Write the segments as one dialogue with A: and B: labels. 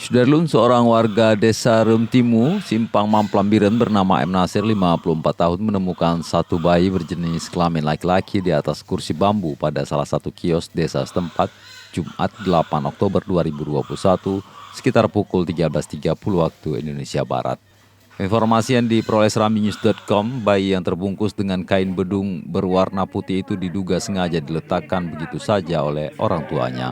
A: Sudarlun, seorang warga desa Remtimu, Simpang Mamplam Biren bernama M. Nasir, 54 tahun, menemukan satu bayi berjenis kelamin laki-laki di atas kursi bambu pada salah satu kios desa setempat, Jumat 8 Oktober 2021, sekitar pukul 13.30 waktu Indonesia Barat. Informasi yang diperoleh serambinews.com, bayi yang terbungkus dengan kain bedung berwarna putih itu diduga sengaja diletakkan begitu saja oleh orang tuanya.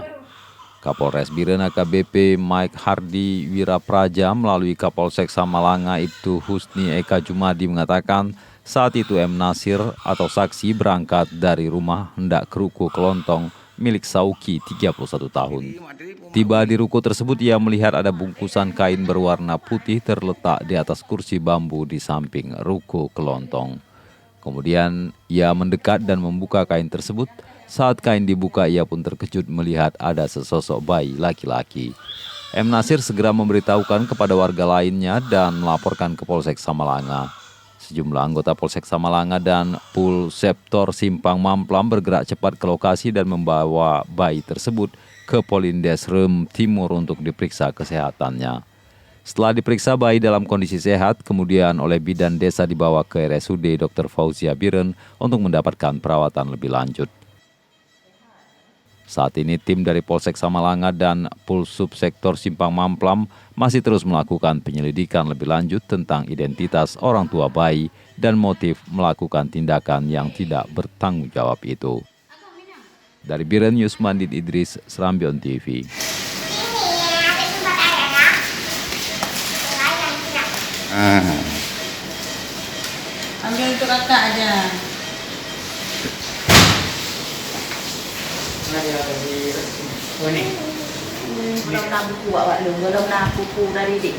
A: Kapolres Biren AKBP Mike Hardy Wirapraja melalui Kapolsek Samalanga Ibtu Husni Eka Jumadi mengatakan saat itu M. Nasir atau saksi berangkat dari rumah hendak ke ruko kelontong milik Sauki 31 tahun. Tiba di ruko tersebut ia melihat ada bungkusan kain berwarna putih terletak di atas kursi bambu di samping ruko kelontong. Kemudian ia mendekat dan membuka kain tersebut. Saat kain dibuka, ia pun terkejut melihat ada sesosok bayi laki-laki. M. Nasir segera memberitahukan kepada warga lainnya dan melaporkan ke Polsek Samalanga. Sejumlah anggota Polsek Samalanga dan Pulseptor Simpang Mamplam bergerak cepat ke lokasi dan membawa bayi tersebut ke Polindes Rem Timur untuk diperiksa kesehatannya. Setelah diperiksa, bayi dalam kondisi sehat, kemudian oleh bidan desa dibawa ke RSUD Dr. Fauzia Biren untuk mendapatkan perawatan lebih lanjut. Saat ini tim dari Polsek Samalanga dan Pulsubsektor Simpang Mamplam masih terus melakukan penyelidikan lebih lanjut tentang identitas orang tua bayi dan motif melakukan tindakan yang tidak bertanggung jawab itu. Dari Biren, Yusmandin Idris, Serambion TV.
B: Ambil untuk kakak aja. Belum nak buku awak belum, belum nak buku dari dik.